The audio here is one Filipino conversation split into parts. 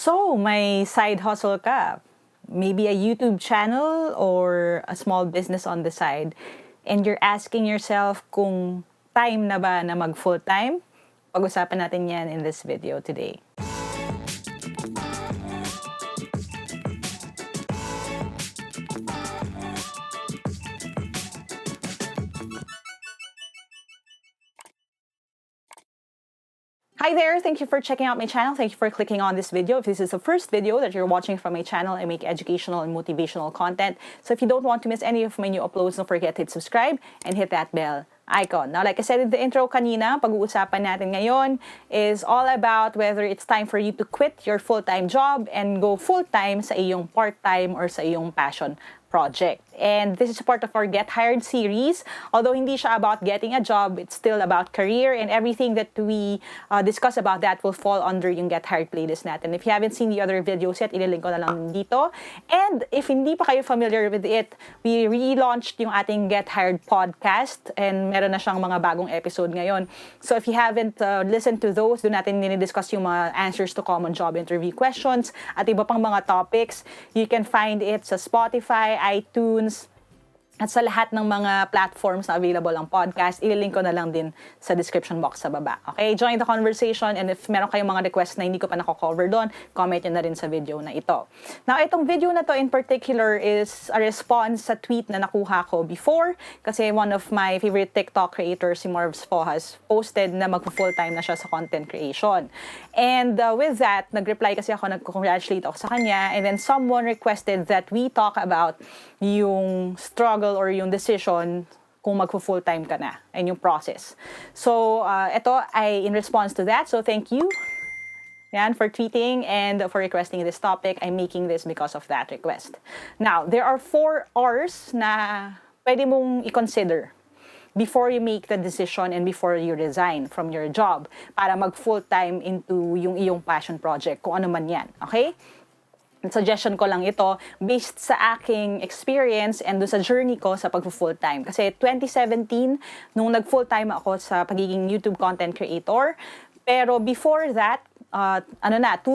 So, may side hustle ka. Maybe a YouTube channel or a small business on the side. And you're asking yourself kung time na ba na mag full-time? Pag-usapan natin yan in this video today. Hi there! Thank you for checking out my channel. Thank you for clicking on this video. If this is the first video that you're watching from my channel, I make educational and motivational content. So if you don't want to miss any of my new uploads, don't forget to hit subscribe and hit that bell icon. Now, like I said in the intro kanina, pag-uusapan natin ngayon is all about whether it's time for you to quit your full-time job and go full-time sa iyong part-time or sa iyong passion project. And this is part of our Get Hired series. Although hindi siya about getting a job, it's still about career, and everything that we discuss about that will fall under yung Get Hired playlist natin. If you haven't seen the other videos yet, ililink ko na lang dito. And if hindi pa kayo familiar with it, we relaunched yung ating Get Hired podcast, and meron na siyang mga bagong episode ngayon. So if you haven't listened to those, doon natin dinidiscuss yung mga answers to common job interview questions at iba pang mga topics. You can find it sa Spotify, iTunes, at sa lahat ng mga platforms na available ang podcast. Ililink ko na lang din sa description box sa baba. Okay? Join the conversation, and if meron kayong mga requests na hindi ko pa nako-cover doon, comment nyo na rin sa video na ito. Now, itong video na to in particular is a response sa tweet na nakuha ko before, kasi one of my favorite TikTok creators, si Marv's Fohas, posted na mag-full-time na siya sa content creation. And with that, nag-reply kasi ako, nag-congratulate ako sa kanya, and then someone requested that we talk about yung struggle or yung decision kung mag-full-time ka na and yung process. So, ito ay in response to that. So, thank you yan, for tweeting and for requesting this topic. I'm making this because of that request. Now, there are 4 R's na pwede mong i-consider before you make the decision and before you resign from your job para mag-full-time into yung iyong passion project, kung ano man yan. Okay? Suggestion ko lang ito based sa aking experience and do sa journey ko sa pag-full-time. Kasi 2017, nung nag-full-time ako sa pagiging YouTube content creator. Pero before that, 2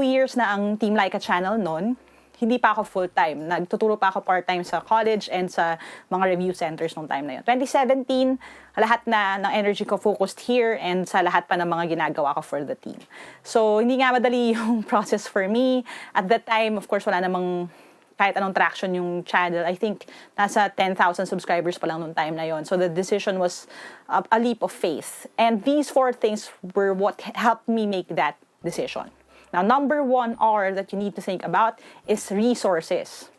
years na ang Team Lyqa channel noon, hindi pa ako full-time. Nagtuturo pa ako part-time sa college and sa mga review centers nung time na yun. 2017, lahat na ng energy ko focused here and sa lahat pa ng mga ginagawa ko for the team. So, hindi nga madali yung process for me. At that time, of course, wala namang kahit anong traction yung channel. I think nasa 10,000 subscribers pa lang nung time na yon. So, the decision was a leap of faith. And these 4 things were what helped me make that decision. Now, number 1 R that you need to think about is resources.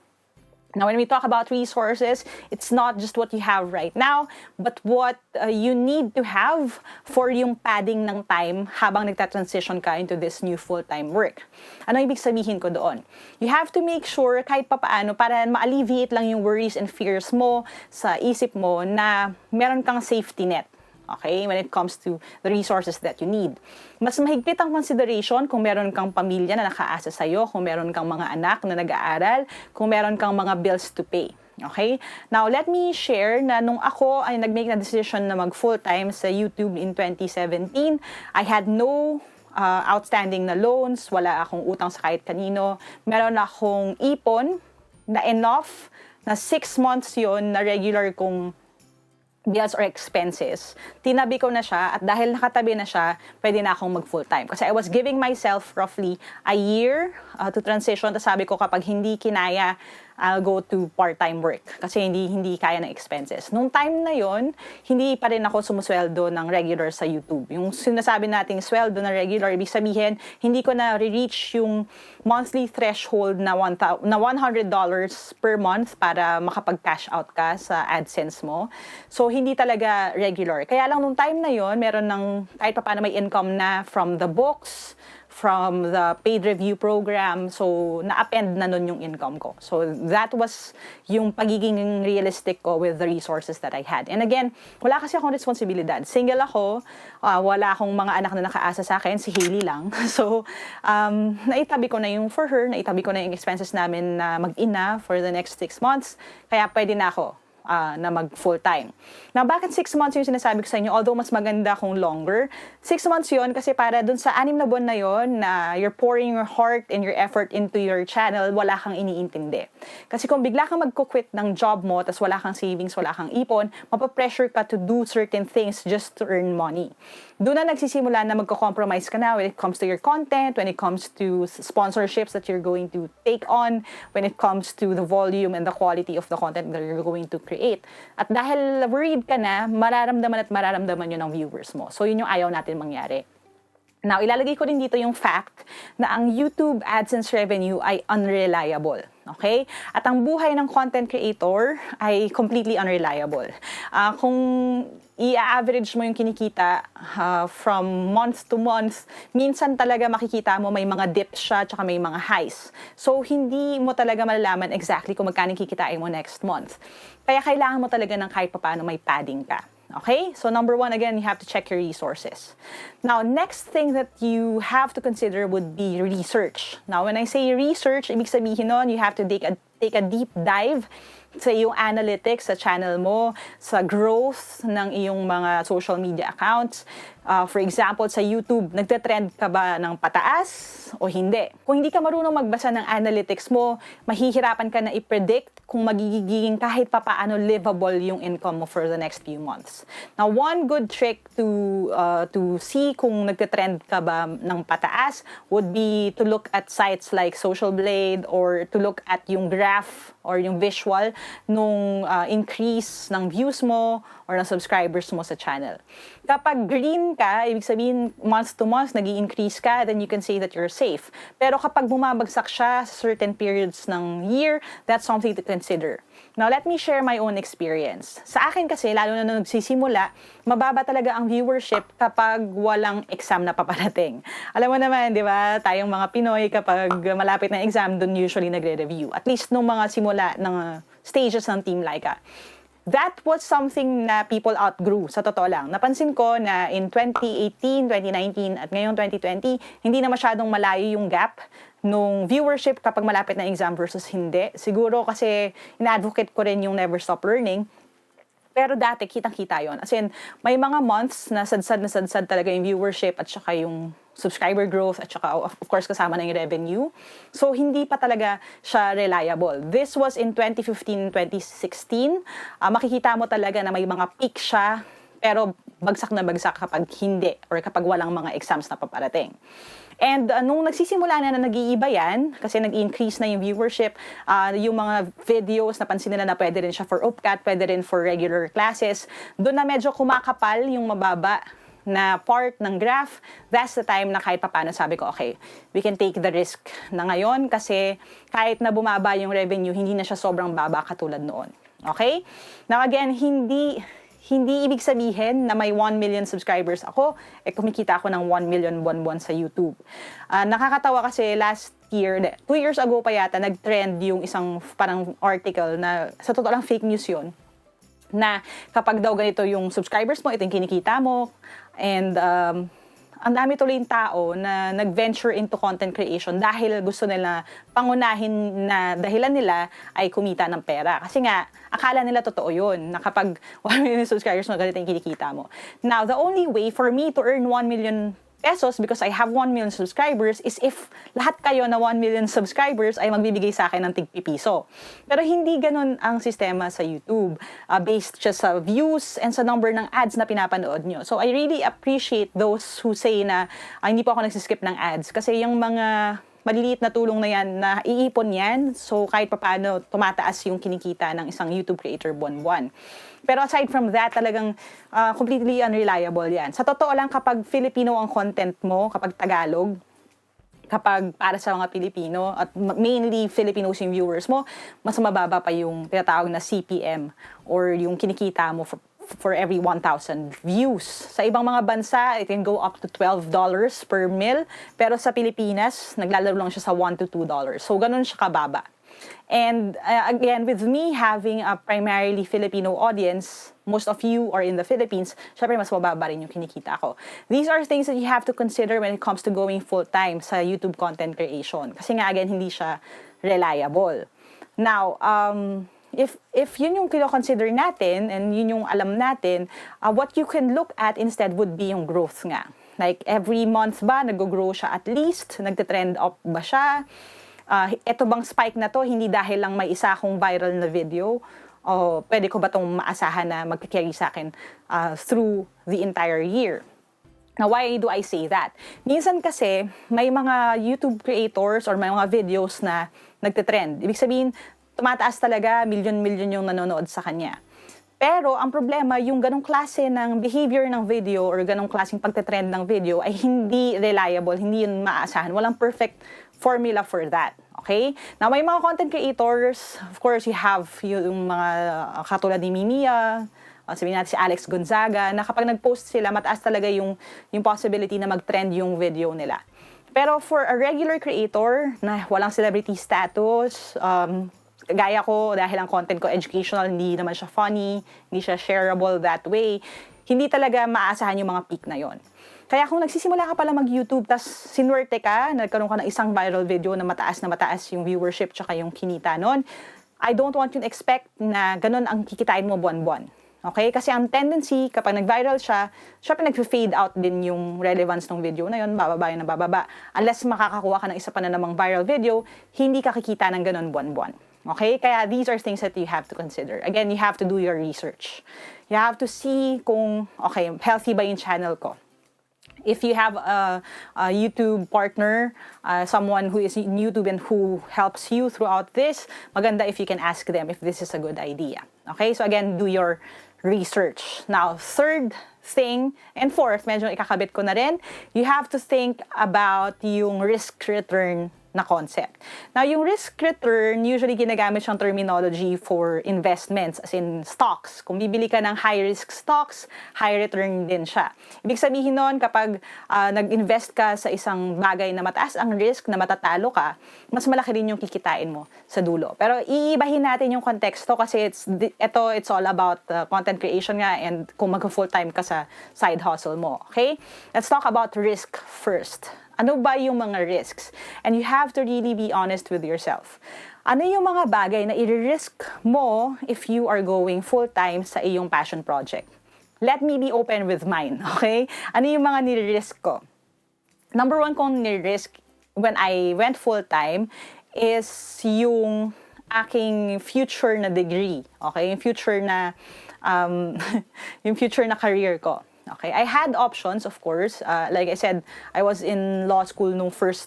Now, when we talk about resources, it's not just what you have right now, but what you need to have for yung padding ng time habang nagta-transition ka into this new full-time work. Ano ibig sabihin ko doon? You have to make sure kahit papaano para ma-alleviate lang yung worries and fears mo sa isip mo na meron kang safety net. Okay, when it comes to the resources that you need. Mas mahigpit ang consideration kung meron kang pamilya na nakaasa sa'yo, kung meron kang mga anak na nag-aaral, kung meron kang mga bills to pay. Okay? Now, let me share na nung ako ay nag-make na decision na mag-full-time sa YouTube in 2017, I had no outstanding na loans, wala akong utang sa kahit kanino, meron akong ipon na enough na 6 months yon na regular kong bills or expenses, tinabi ko na siya, at dahil nakatabi na siya, pwede na akong mag-full-time. Kasi I was giving myself roughly a year to transition. Tapos sabi ko, kapag hindi kinaya, I'll go to part-time work. Kasi hindi kaya ng expenses. Nung time na yon, hindi pa rin ako sumusweldo ng regular sa YouTube. Yung sinasabi nating sweldo na regular, ibig sabihin, hindi ko na re-reach yung monthly threshold na $100 per month para makapag-cash out ka sa AdSense mo. So, hindi talaga regular. Kaya lang nung time na yon, meron ng kahit pa paano may income na from the books, from the paid review program. So, na-append na nun yung income ko. So, that was yung pagiging realistic ko with the resources that I had. And again, wala kasi akong responsibilidad. Single ako, wala akong mga anak na nakaasa sa akin, si Hailey lang. So, naitabi ko na yung for her, naitabi ko na yung expenses namin na mag-ina for the next 6 months. Kaya pwede na ako na mag full-time. Now, bakit 6 months yung sinasabi ko sa inyo? Although mas maganda kung longer. 6 months yun kasi para dun sa 6 na buwan na yun na you're pouring your heart and your effort into your channel, wala kang iniintindi. Kasi kung bigla kang magkukwit ng job mo, tas wala kang savings, wala kang ipon, mapapressure ka to do certain things just to earn money. Doon na nagsisimula na magko-compromise ka na when it comes to your content, when it comes to sponsorships that you're going to take on, when it comes to the volume and the quality of the content that you're going to create. At dahil worried ka na, mararamdaman yun ng viewers mo. So yun yung ayaw natin mangyari. Now, ilalagay ko rin dito yung fact na ang YouTube AdSense revenue ay unreliable. Okay? At ang buhay ng content creator ay completely unreliable. Kung i-average mo yung kinikita from month to month, minsan talaga makikita mo may mga dips siya tsaka may mga highs. So, hindi mo talaga malalaman exactly kung magkano kikitain mo next month. Kaya kailangan mo talaga ng kahit papaano may padding ka. Okay? So, number 1, again, you have to check your resources. Now, next thing that you have to consider would be research. Now, when I say research, ibig sabihin nun, you have to take a deep dive sa iyong analytics sa channel mo, sa growth ng iyong mga social media accounts. For example, sa YouTube, nagte-trend ka ba ng pataas o hindi? Kung hindi ka marunong magbasa ng analytics mo, mahihirapan ka na i-predict kung magiging kahit papaano livable yung income mo for the next few months. Now, one good trick to see kung nagte-trend ka ba ng pataas would be to look at sites like Social Blade or to look at yung graph or yung visual nung increase ng views mo or ng subscribers mo sa channel. Kapag green ka, ibig sabihin month to month, nag-i-increase ka, then you can say that you're safe. Pero kapag bumabagsak siya sa certain periods ng year, that's something to consider. Now, let me share my own experience. Sa akin kasi, lalo na nung nagsisimula, mababa talaga ang viewership kapag walang exam na paparating. Alam mo naman, di ba, tayong mga Pinoy, kapag malapit na exam, dun usually nagre-review. At least nung mga simula ng stages ng Team Lyqa. That was something na people outgrew, sa totoo lang. Napansin ko na in 2018, 2019, at ngayon 2020, hindi na masyadong malayo yung gap nung viewership kapag malapit na exam versus hindi. Siguro kasi ina-advocate ko rin yung never stop learning. Pero dati, kitang-kita yon. As in, may mga months na sadsad talaga yung viewership at saka yung subscriber growth at saka, of course, kasama na yung revenue. So, hindi pa talaga siya reliable. This was in 2015, 2016. Makikita mo talaga na may mga peak siya, pero bagsak na bagsak kapag hindi or kapag walang mga exams na paparating. And nung nagsisimula na nag-iiba yan, kasi nag-increase na yung viewership, yung mga videos, napansin nila na pwede rin siya for UPCAT, pwede rin for regular classes, doon na medyo kumakapal yung mababa na part ng graph. That's the time na kahit papano sabi ko, okay, we can take the risk na ngayon kasi kahit na bumaba yung revenue, hindi na siya sobrang baba katulad noon. Okay? Now again, hindi ibig sabihin na may 1 million subscribers ako, kumikita ako ng 1 million buwan-buwan sa YouTube. Nakakatawa kasi last year, 2 years ago pa yata, nag-trend yung isang parang article na sa totoo lang fake news yun, na kapag daw ganito yung subscribers mo, ito yung kinikita mo, and ang dami tuloy yung tao na nag-venture into content creation dahil gusto nila pangunahin na dahilan nila ay kumita ng pera. Kasi nga, akala nila totoo yun, na kapag 1 million subscribers mo, ganito yung kinikita mo. Now, the only way for me to earn 1 million pesos because I have 1 million subscribers is if lahat kayo na 1 million subscribers ay magbibigay sa akin ng tig-piso. Pero hindi ganun ang sistema sa YouTube. Based just sa views and sa number ng ads na pinapanood nyo. So I really appreciate those who say na hindi po ako nagsiskip ng ads kasi yung mga maliliit na tulong na yan, na iipon yan. So, kahit papaano, tumataas yung kinikita ng isang YouTube creator buwan-buwan. Pero aside from that, talagang completely unreliable yan. Sa totoo lang, kapag Filipino ang content mo, kapag Tagalog, kapag para sa mga Pilipino, at mainly Filipinos yung viewers mo, mas mababa pa yung tinatawag na CPM or yung kinikita mo for every 1,000 views. Sa ibang mga bansa, it can go up to $12 per mil. Pero sa Pilipinas, naglalaro lang siya sa $1 to $2. So, ganun siya kababa. And again, with me having a primarily Filipino audience, most of you are in the Philippines, syempre mas mababa rin yung kinikita ko. These are things that you have to consider when it comes to going full-time sa YouTube content creation. Kasi nga, again, hindi siya reliable. Now, if yun yung kino-consider natin and yun yung alam natin, what you can look at instead would be yung growth nga. Like every month ba nag-grow siya at least? Nagte-trend up ba siya? Ito bang spike na to hindi dahil lang may isa akong viral na video? O pwede ko ba itong maasahan na mag-carry sa akin through the entire year? Now, why do I say that? Minsan kasi may mga YouTube creators or may mga videos na nagte-trend. Ibig sabihin, tumataas talaga, milyon-milyon yung nanonood sa kanya. Pero ang problema, yung ganong klase ng behavior ng video or ganong klaseng pagte-trend ng video ay hindi reliable, hindi yun maaasahan. Walang perfect formula for that. Okay? Now, may mga content creators, of course, you have yung mga katulad ni Mimia, sabihin natin si Alex Gonzaga, na kapag nag-post sila, mataas talaga yung possibility na mag-trend yung video nila. Pero for a regular creator na walang celebrity status, gaya ko, dahil ang content ko educational, hindi naman siya funny, hindi siya shareable that way, hindi talaga maaasahan yung mga peak na yon. Kaya kung nagsisimula ka pala mag-YouTube, tas sinwerte ka, nagkaroon ka ng isang viral video na mataas yung viewership tsaka yung kinita nun, I don't want you to expect na ganun ang kikitain mo buwan-buwan. Okay? Kasi ang tendency, kapag nag-viral siya, syempre nag-fade out din yung relevance ng video na yun, bababa yun na bababa. Unless makakakuha ka ng isa pa na namang viral video, hindi ka kikita ng ganun buwan-buwan. Okay? Kaya these are things that you have to consider. Again, you have to do your research. You have to see kung, okay, healthy ba yung channel ko. If you have a YouTube partner, someone who is in YouTube and who helps you throughout this, maganda if you can ask them if this is a good idea. Okay? So again, do your research. Now, third thing, and fourth, medyo ikakabit ko na rin, you have to think about yung risk-return na concept. Now, yung risk-return, usually ginagamit siyang terminology for investments, as in stocks. Kung bibili ka ng high-risk stocks, high-return din siya. Ibig sabihin nun, kapag nag-invest ka sa isang bagay na mataas ang risk, na matatalo ka, mas malaki rin yung kikitain mo sa dulo. Pero iibahin natin yung konteksto kasi it's all about content creation nga and kung mag-full-time ka sa side hustle mo. Okay? Let's talk about risk first. Ano ba yung mga risks? And you have to really be honest with yourself. Ano yung mga bagay na i-risk mo if you are going full-time sa iyong passion project? Let me be open with mine, okay? Ano yung mga nire-risk ko? Number one kong nire-risk when I went full-time is yung aking future na degree, okay? Yung future na, yung future na career ko. Okay, I had options, of course. Like I said, I was in law school nung first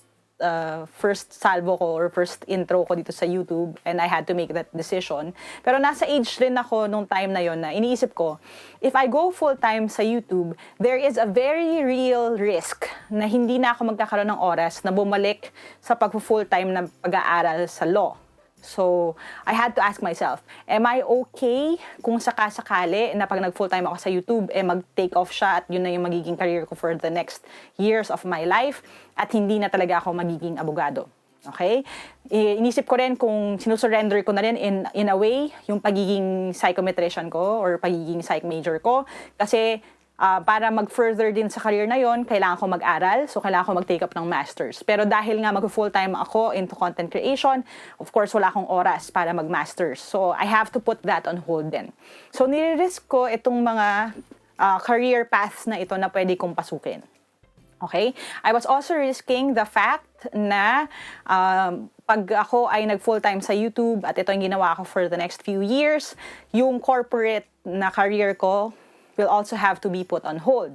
salvo ko or first intro ko dito sa YouTube and I had to make that decision. Pero nasa age rin ako nung time na yon na iniisip ko, if I go full-time sa YouTube, there is a very real risk na hindi na ako magkakaroon ng oras na bumalik sa pag-full-time na pag-aaral sa law. So, I had to ask myself, am I okay kung sakasakali na pag nag-full-time ako sa YouTube, mag-take off siya at yun na yung magiging career ko for the next years of my life at hindi na talaga ako magiging abogado. Okay? Inisip ko rin kung sinusurrender ko na rin in a way yung pagiging psychometrician ko or pagiging psych major ko kasi para mag-further din sa career na yon, kailangan ko mag-aral, so kailangan ko mag-take up ng masters. Pero dahil nga mag-full-time ako into content creation, of course, wala akong oras para mag-masters. So, I have to put that on hold din. So, nire-risk ko itong mga career paths na ito na pwede kong pasukin. Okay? I was also risking the fact na pag ako ay nag-full-time sa YouTube at ito yung ginawa ko for the next few years, yung corporate na career ko will also have to be put on hold.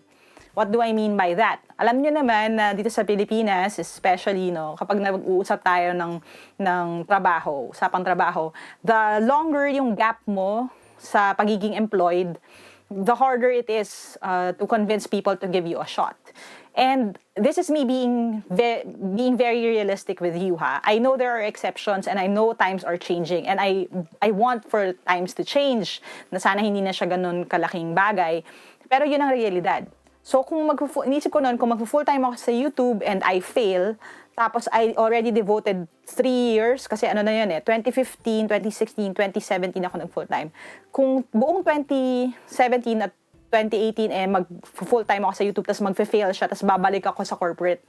What do I mean by that? Alam nyo naman na dito sa Pilipinas, especially kapag nag-uusap tayo ng trabaho, usapang trabaho, the longer yung gap mo sa pagiging employed, the harder it is to convince people to give you a shot. And this is me being very realistic with you, ha. I know there are exceptions and I know times are changing and I want for times to change na sana hindi na siya ganun kalaking bagay. Pero yun ang realidad. So kung inisip ko noon, kung mag-full-time ako sa YouTube and I fail, tapos I already devoted 3 years, kasi ano na yun 2015, 2016, 2017 ako nag-full-time. Kung buong 2017 at 2018 mag-full-time ako sa YouTube, tapos mag-fail siya, tapos babalik ako sa corporate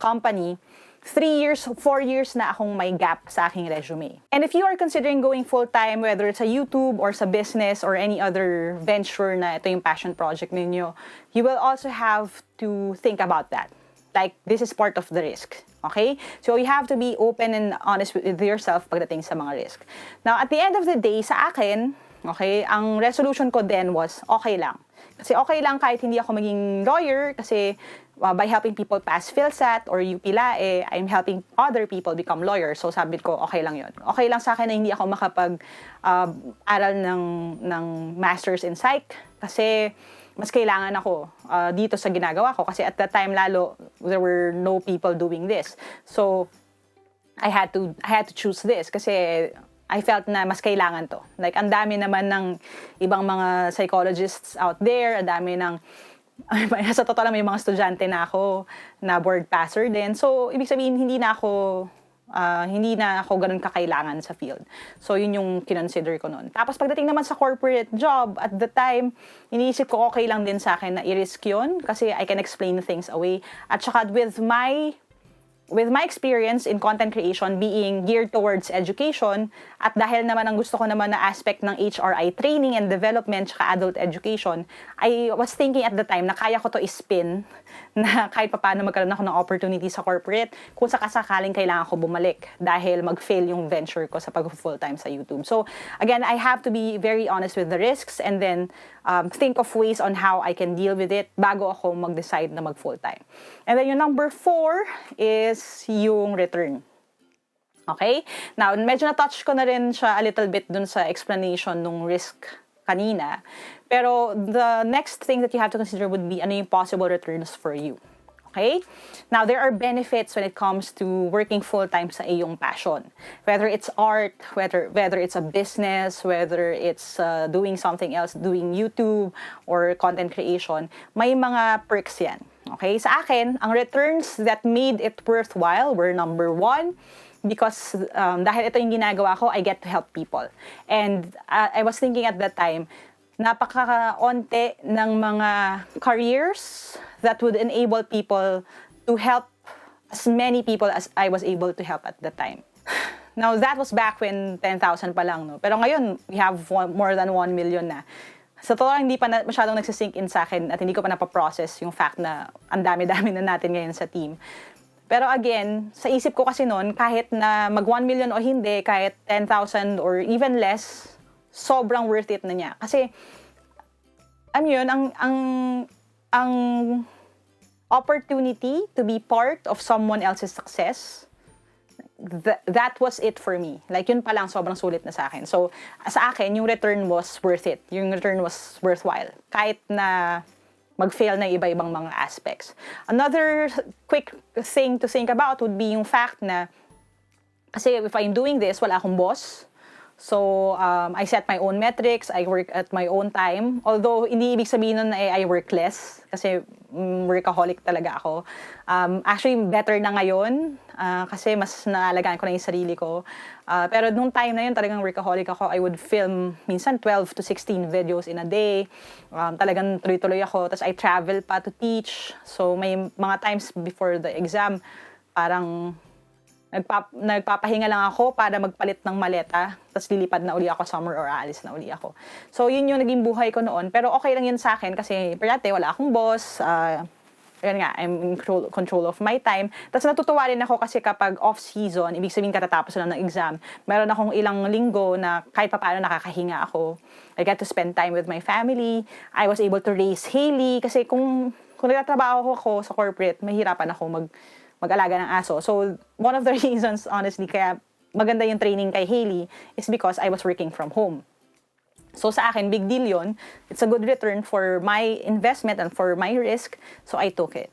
company, 3 years, 4 years na akong may gap sa aking resume. And if you are considering going full-time, whether it's sa YouTube or sa business or any other venture na ito yung passion project ninyo, you will also have to think about that. Like, this is part of the risk. Okay? So, you have to be open and honest with yourself pagdating sa mga risk. Now, at the end of the day, sa akin, okay, ang resolution ko then was, okay lang. Kasi okay lang kahit hindi ako maging lawyer kasi by helping people pass PhilSat or UPLAE, I'm helping other people become lawyers. So sabi ko, okay lang yun. Okay lang sa akin na hindi ako makapag-aral ng Masters in Psych kasi mas kailangan ako dito sa ginagawa ko. Kasi at that time lalo, there were no people doing this. So I had to choose this kasi I felt na mas kailangan to. Like, ang dami naman ng ibang mga psychologists out there, ang dami ng, sa totoo lang may mga estudyante na ako, na board passer din. So, ibig sabihin, hindi na ako ganun kakailangan sa field. So, yun yung kinonsider ko noon. Tapos, pagdating naman sa corporate job, at the time, iniisip ko okay lang din sa akin na i-risk yun kasi I can explain things away. At saka, with my experience in content creation being geared towards education, at dahil naman ang gusto ko naman na aspect ng HRI training and development tsaka adult education, I was thinking at the time na kaya ko to ispin na kahit paano magkaroon ako ng opportunity sa corporate kung sakasakaling kailangan ko bumalik dahil mag-fail yung venture ko sa pag-full-time sa YouTube. So, again, I have to be very honest with the risks and then think of ways on how I can deal with it bago ako mag-decide na mag-full-time. And then yung number 4 is yung return. Okay? Now, medyo na-touch ko na rin siya a little bit dun sa explanation nung risk kanina. Pero the next thing that you have to consider would be ano yung possible returns for you. Okay? Now, there are benefits when it comes to working full-time sa iyong passion. Whether it's art, whether it's a business, whether it's doing something else, doing YouTube or content creation, may mga perks yan. Okay? Sa akin, ang returns that made it worthwhile were number 1, because dahil ito yung ginagawa ko, I get to help people. And I was thinking at that time, napaka-onte ng mga careers that would enable people to help as many people as I was able to help at the time. Now, that was back when 10,000 pa lang, no? Pero ngayon, we have more than 1 million na. Sa totoo lang, hindi pa masyadong nagsisink in sa akin at hindi ko pa napaprocess yung fact na ang dami-dami na natin ngayon sa team. Pero again, sa isip ko kasi noon, kahit na mag 1 million o hindi, kahit 10,000 or even less, sobrang worth it na niya. Kasi, yun, ang opportunity to be part of someone else's success, that was it for me. Like, yun pa lang, sobrang sulit na sa akin. So, sa akin, yung return was worth it. Yung return was worthwhile. Kahit na mag-fail na iba-ibang mga aspects. Another quick thing to think about would be yung fact na, kasi if I'm doing this, wala akong boss. So, I set my own metrics, I work at my own time. Although, hindi ibig sabihin nun na I work less, kasi workaholic talaga ako. Actually, better na ngayon, kasi mas naalagaan ko na yung sarili ko. Pero nung time na yun, talagang workaholic ako. I would film minsan 12 to 16 videos in a day. Talagang tuloy-tuloy ako. Tapos I travel pa to teach. So, may mga times before the exam, parang nagpapahinga lang ako para magpalit ng maleta, tapos lilipad na uli ako summer or aalis na uli ako. So, yun yung naging buhay ko noon. Pero okay lang yun sa akin kasi dati wala akong boss. Yun nga, I'm in control of my time. Tapos natutuwa rin ako kasi kapag off-season, ibig sabihin katatapos na ng exam, meron akong ilang linggo na kahit paano nakakahinga ako. I get to spend time with my family. I was able to raise Hailey kasi kung nagtatrabaho ako sa corporate, mahirapan ako mag-alaga ng aso. So, one of the reasons, honestly, kaya maganda yung training kay Hailey is because I was working from home. So, sa akin, big deal yun. It's a good return for my investment and for my risk. So, I took it.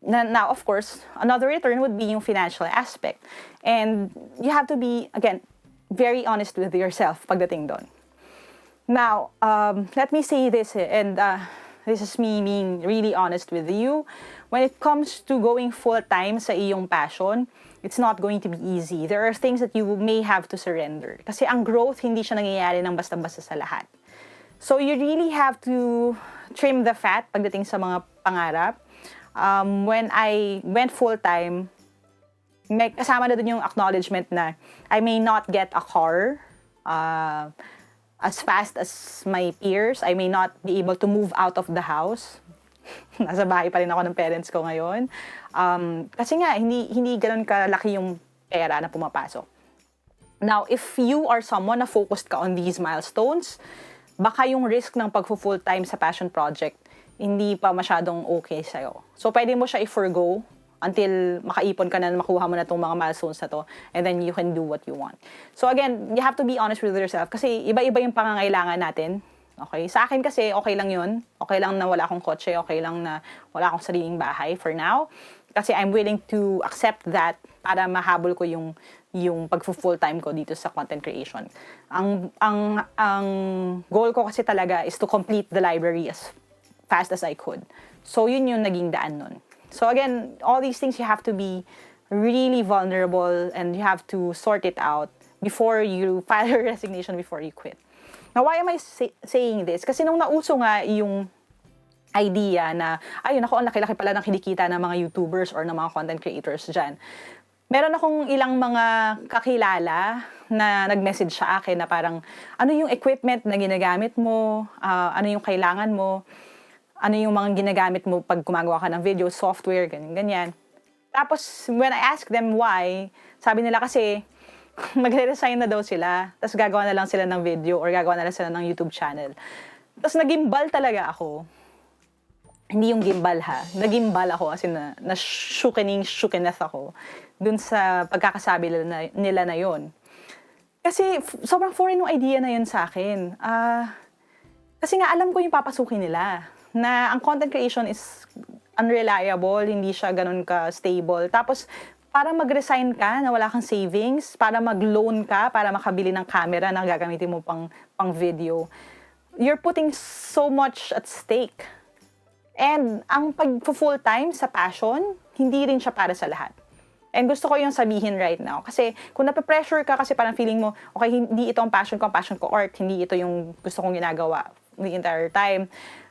Now, of course, another return would be yung financial aspect. And you have to be, again, very honest with yourself pagdating doon. Now, let me say this, and this is me being really honest with you. When it comes to going full-time sa iyong passion, it's not going to be easy. There are things that you may have to surrender. Kasi ang growth, hindi siya nangyayari ng basta-basta sa lahat. So you really have to trim the fat pagdating sa mga pangarap. When I went full-time, may kasama na dun yung acknowledgement na I may not get a car as fast as my peers. I may not be able to move out of the house. Nasa bahay pa rin ako ng parents ko ngayon. Kasi nga, hindi ganun kalaki yung pera na pumapasok. Now, if you are someone na focused ka on these milestones, baka yung risk ng pag-full time sa passion project, hindi pa masyadong okay sa'yo. So, pwede mo siya i-forgo until makaipon ka na, makuha mo na itong mga milestones na to, and then you can do what you want. So again, you have to be honest with yourself kasi iba-iba yung pangangailangan natin. Okay? Sa akin kasi, okay lang yun. Okay lang na wala akong kotse, okay lang na wala akong sariling bahay for now. Kasi I'm willing to accept that para mahabol ko yung pag-full time ko dito sa content creation. Ang goal ko kasi talaga is to complete the library as fast as I could. So yun yung naging daan nun. So again, all these things you have to be really vulnerable and you have to sort it out before you file your resignation, before you quit. Now, why am I saying this? Kasi nung nauso nga yung idea na, ayun ako, ang laki-laki pala ng kinikita ng mga YouTubers or ng mga content creators dyan. Meron akong ilang mga kakilala na nag-message sa akin na parang, ano yung equipment na ginagamit mo? Ano yung kailangan mo? Ano yung mga ginagamit mo pag gumagawa ka ng video, software, ganyan. Tapos, when I asked them why, sabi nila kasi, magre-resign na daw sila, tapos gagawa na lang sila ng video or gagawa na lang sila ng YouTube channel. Tapos nagimbal talaga ako. Hindi yung gimbal ha, nagimbal ako as in na shukeneth ako dun sa pagkakasabi nila na yon. Kasi sobrang foreign yung idea na yun sa akin. Kasi nga alam ko yung papasukin nila. Na ang content creation is unreliable, hindi siya ganun ka-stable. Tapos, para mag-resign ka na wala kang savings, para mag-loan ka, para makabili ng camera na gagamitin mo pang video, you're putting so much at stake. And ang pag-full time sa passion, hindi rin siya para sa lahat. And gusto ko yung sabihin right now. Kasi kung nape-pressure ka kasi parang feeling mo, okay, hindi ito ang passion ko art, hindi ito yung gusto kong ginagawa the entire time.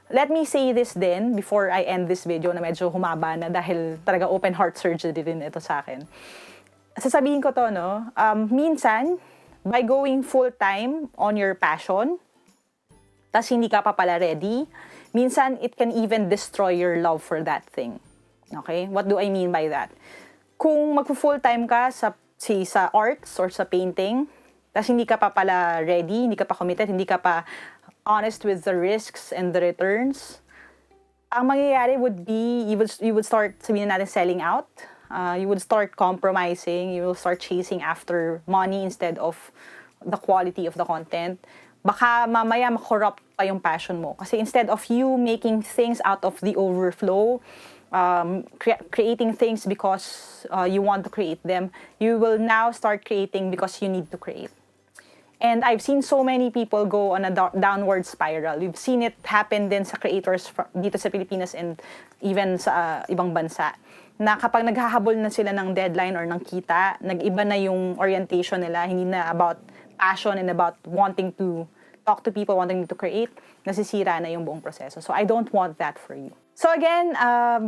Let me say this then, before I end this video na medyo humaba na dahil talaga open heart surgery din ito sa akin. Sasabihin ko to, no? Minsan, by going full-time on your passion, tas hindi ka pa pala ready, minsan it can even destroy your love for that thing. Okay? What do I mean by that? Kung mag-full-time ka sa arts or sa painting, tas hindi ka pa pala ready, hindi ka pa committed, hindi ka pa honest with the risks and the returns, ang mangyayari would be, you would start, sabihin natin, selling out. You would start compromising. You will start chasing after money instead of the quality of the content. Baka mamaya makorrupt pa yung passion mo. Kasi instead of you making things out of the overflow, creating things because you want to create them, you will now start creating because you need to create. And I've seen so many people go on a downward spiral. We've seen it happen din sa creators dito sa Pilipinas and even sa ibang bansa. Na kapag naghahabol na sila ng deadline or ng kita, nag-iba na yung orientation nila, hindi na about passion and about wanting to talk to people, wanting to create, nasisira na yung buong proseso. So I don't want that for you. So again,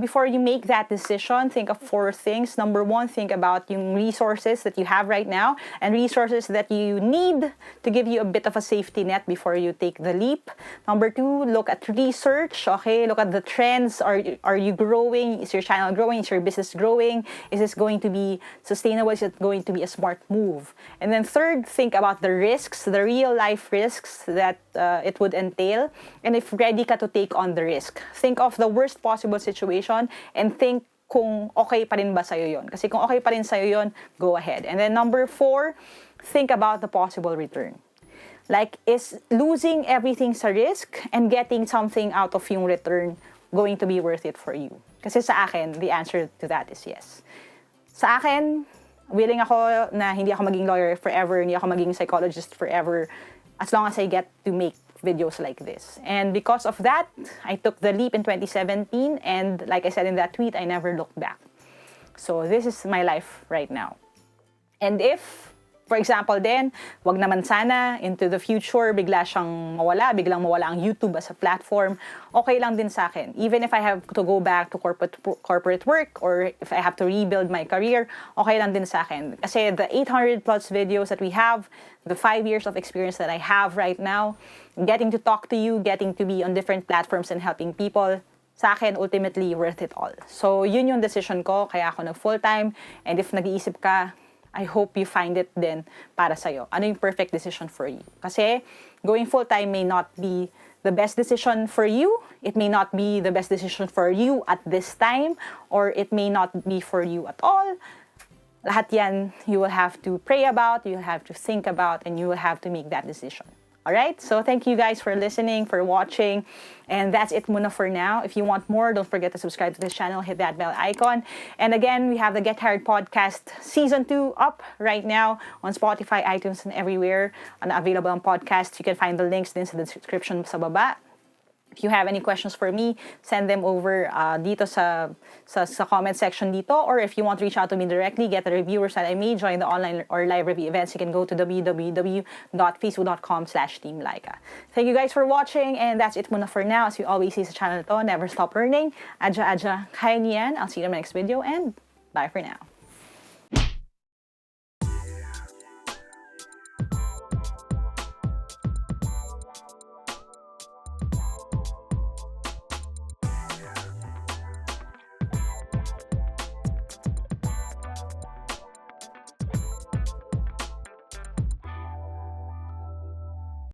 before you make that decision, think of 4 things. Number 1, think about yung resources that you have right now and resources that you need to give you a bit of a safety net before you take the leap. Number 2, look at research. Okay, look at the trends. Are you growing? Is your channel growing? Is your business growing? Is this going to be sustainable? Is it going to be a smart move? And then third, think about the risks, the real life risks that it would entail. And if ready ka to take on the risk, think of the worst possible situation and think kung okay pa rin ba sa'yo yun. Kasi kung okay pa rin sa'yo yun, go ahead. And then number 4, think about the possible return. Like, is losing everything sa risk and getting something out of yung return going to be worth it for you? Kasi sa akin, the answer to that is yes. Sa akin, willing ako na hindi ako maging lawyer forever, hindi ako maging psychologist forever, as long as I get to make videos like this. And because of that, I took the leap in 2017, and like I said in that tweet, I never looked back. So this is my life right now. And if For example din, wag naman sana into the future biglang mawala ang YouTube as a platform. Okay lang din sa akin. Even if I have to go back to corporate work or if I have to rebuild my career, okay lang din sa akin. Kasi the 800 plus videos that we have, the 5 years of experience that I have right now, getting to talk to you, getting to be on different platforms and helping people, sa akin, ultimately, worth it all. So, yun yung decision ko, kaya ako nag-full-time. And if nag-iisip ka, I hope you find it din para sa'yo. Ano yung perfect decision for you? Kasi going full-time may not be the best decision for you. It may not be the best decision for you at this time, or it may not be for you at all. Lahat yan, you will have to pray about, you will have to think about, and you will have to make that decision. Alright, so thank you guys for listening, for watching, and that's it muna for now. If you want more, don't forget to subscribe to this channel, hit that bell icon. And again, we have the Get Hired Podcast Season 2 up right now on Spotify, iTunes, and everywhere available on podcasts. You can find the links in the description sa baba. If you have any questions for me, send them over dito sa comment section dito. Or if you want to reach out to me directly, get the reviewers that I made, join the online or live review events, you can go to www.facebook.com/Team Lyqa. Thank you guys for watching, and that's it muna for now. As we always say sa channel to, never stop learning. Adja, kaya niyan. I'll see you in the next video, and bye for now.